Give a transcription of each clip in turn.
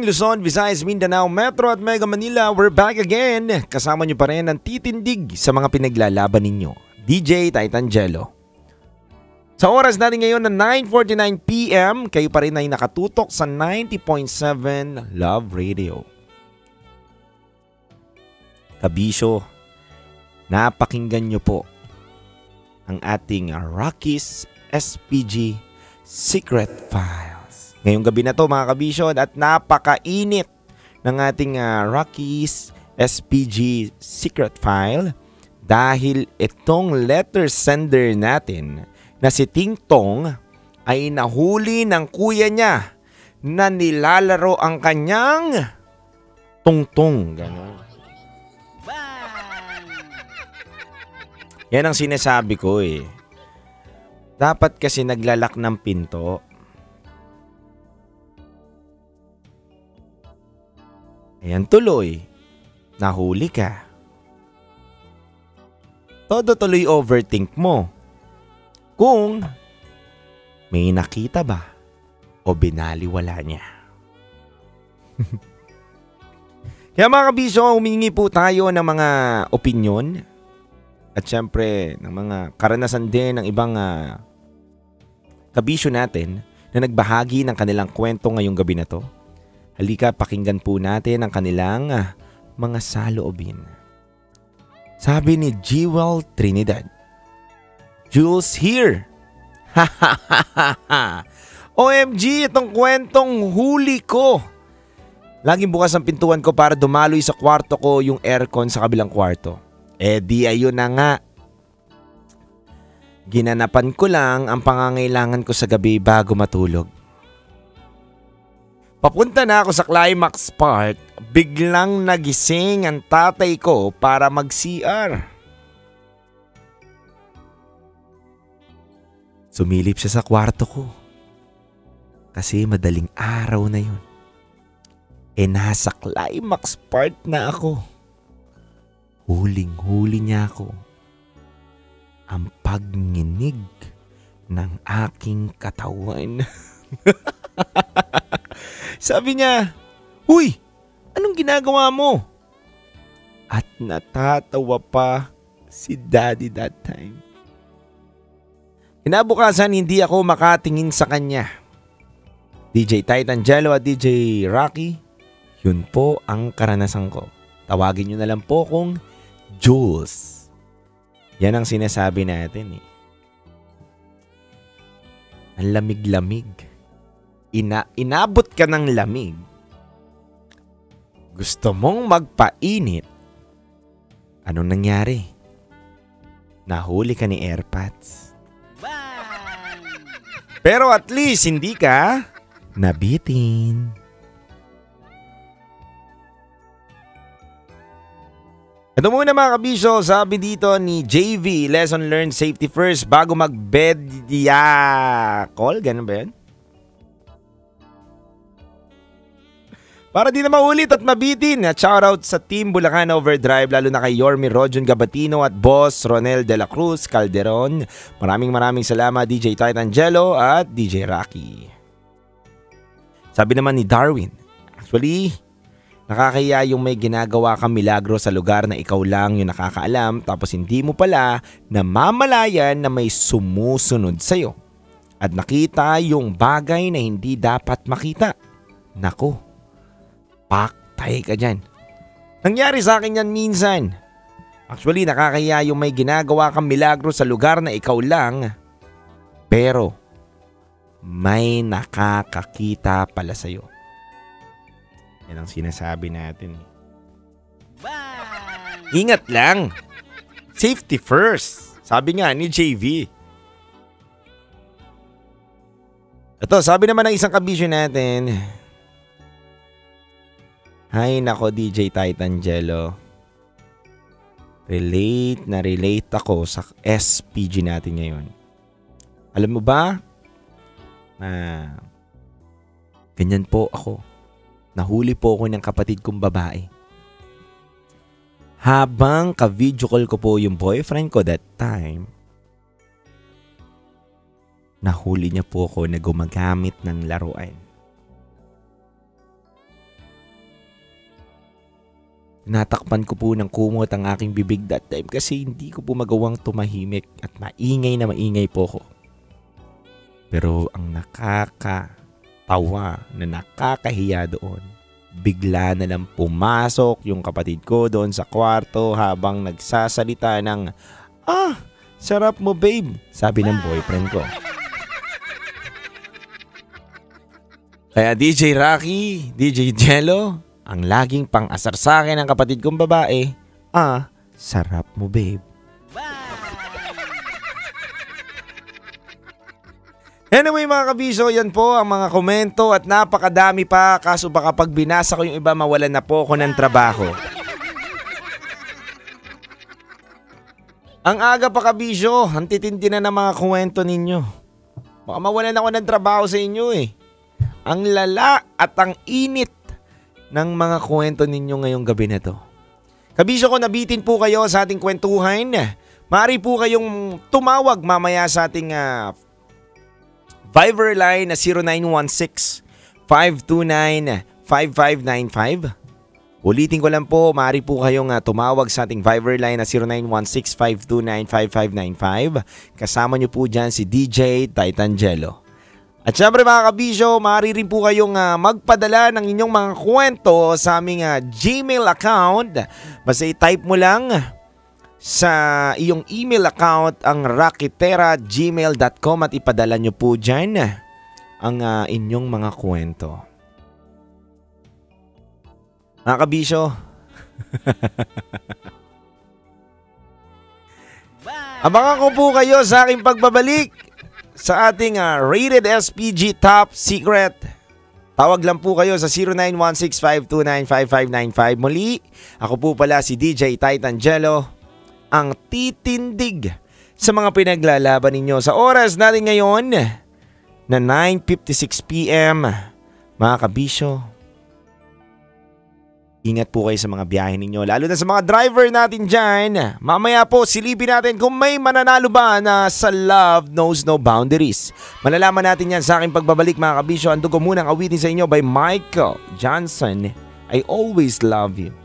morning, Luzon, Visayas, Mindanao, Metro at Mega Manila. We're back again. Kasama nyo pa rin ang titindig sa mga pinaglalaban ninyo. DJ Titangelo. Sa oras natin ngayon na 9:49 PM, kayo pa rin ay nakatutok sa 90.7 Love Radio. Kabisyo, napakinggan nyo po ang ating Rockies SPG Secret Files. Ngayong gabi na to mga kabisyo at napakainit ng ating Rockies SPG Secret File dahil itong letter sender natin na si Ting Tong ay nahuli ng kuya niya na nilalaro ang kanyang tungtong. Ganon. Yan ang sinasabi ko eh. Dapat kasi naglalak ng pinto. Ayan tuloy, nahuli ka. Todo tuloy overthink mo. Kung may nakita ba o binaliwala niya. Kaya mga kabisyo, humingi po tayo ng mga opinyon at syempre ng mga karanasan din ng ibang kabisyo natin na nagbahagi ng kanilang kwento ngayong gabi na to. Halika, pakinggan po natin ang kanilang mga saloobin. Sabi ni Jewel Trinidad, Jules here! OMG, itong kwentong huli ko! Laging bukas ang pintuan ko para dumaloy sa kwarto ko yung aircon sa kabilang kwarto. Di ayun na nga. Ginanapan ko lang ang pangangailangan ko sa gabi bago matulog. Papunta na ako sa climax part, biglang nagising ang tatay ko para mag-CR. Sumilip siya sa kwarto ko. Kasi madaling araw na yun. Nasa climax part na ako. Huling-huli niya ako. Ang pagnginig ng aking katawan. Sabi niya, "Uy, anong ginagawa mo?" At natatawa pa si Daddy that time. Kinabukasan hindi ako makatingin sa kanya. DJ Titangelo at DJ Rocky, yun po ang karanasan ko. Tawagin nyo na lang po kong Jules. Yan ang sinasabi natin eh. Ang lamig-lamig. Inabot ka ng lamig. Gusto mong magpainit. Anong nangyari? Nahuli ka ni AirPods. Pero at least hindi ka nabitin. Ito muna mga kabisyo, sabi dito ni JV, lesson learned, safety first bago mag-bed. Call, ganun ba yan? Para di na maulit at mabitin, shoutout sa Team Bulacan Overdrive, lalo na kay Yorme Rojon Gabatino at Boss Ronel De La Cruz Calderon. Maraming salamat DJ Titangelo at DJ Rocky. Sabi naman ni Darwin, actually, nakakaya yung may ginagawa kang milagro sa lugar na ikaw lang yung nakakaalam tapos hindi mo pala namamalayan na may sumusunod sa'yo. At nakita yung bagay na hindi dapat makita. Nako, paktay ka dyan. Nangyari sa akin yan minsan. Actually, nakakaya yung may ginagawa kang milagro sa lugar na ikaw lang, pero may nakakakita pala sa'yo. Yan ang sinasabi natin. Ingat lang. Safety first. Sabi nga ni JV. Ito, sabi naman ng isang kabisyo natin. Hay nako DJ Titangelo. Relate ako sa SPG natin ngayon. Alam mo ba na ganyan po ako. Nahuli po ako ng kapatid kong babae. Habang ka-video call ko po yung boyfriend ko that time, nahuli niya po ako na gumagamit ng laruan. Natakpan ko po ng kumot ang aking bibig that time kasi hindi ko po magawang tumahimik at maingay po ko. Pero ang nakakatawa na nakakahiya doon, bigla na lang pumasok yung kapatid ko doon sa kwarto habang nagsasalita ng, sarap mo babe, sabi ng boyfriend ko. Kaya DJ Rocky, DJ Jello, ang laging pang-asar sa akin ng kapatid kong babae, sarap mo babe. Anyway mga kabisyo, yan po ang mga komento at napakadami pa, kaso baka pag binasa ko yung iba mawalan na po ako ng trabaho. Ang aga pa kabisyo, ang titindi na ng mga kwento ninyo. Baka mawalan ako ng trabaho sa inyo eh. Ang lala at ang init ng mga kwento ninyo ngayong gabi na to. Kabisyo ko, nabitin po kayo sa ating kwentuhan. Maaari po kayong tumawag mamaya sa ating Viber line na 0916-529-5595. Ulitin ko lang po, maaari po kayong tumawag sa ating Viber line na 0916-529-5595. Kasama nyo po dyan si DJ Titan Jello. At syempre mga kabisyo, maaari rin po kayong magpadala ng inyong mga kwento sa aming Gmail account. Basta i-type mo lang sa iyong email account ang rakitera@gmail.com at ipadala nyo po dyan ang inyong mga kwento. Mga kabisyo, abangan ko po kayo sa aking pagbabalik sa ating Rated SPG Top Secret. Tawag lang po kayo sa 0916-529-5595. Muli, ako po pala si DJ Titan Jello, ang titindig sa mga pinaglalaban ninyo sa oras natin ngayon na 9:56 PM. Mga kabisyo, ingat po kayo sa mga biyahe ninyo, lalo na sa mga driver natin dyan. Mamaya po silipin natin kung may mananalo ba na sa Love Knows No Boundaries. Malalaman natin yan sa aking pagbabalik mga kabisyo. Ando ko munang awitin sa inyo by Michael Johnson, I Always Love You.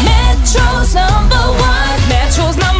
Metro's number one, Metro's number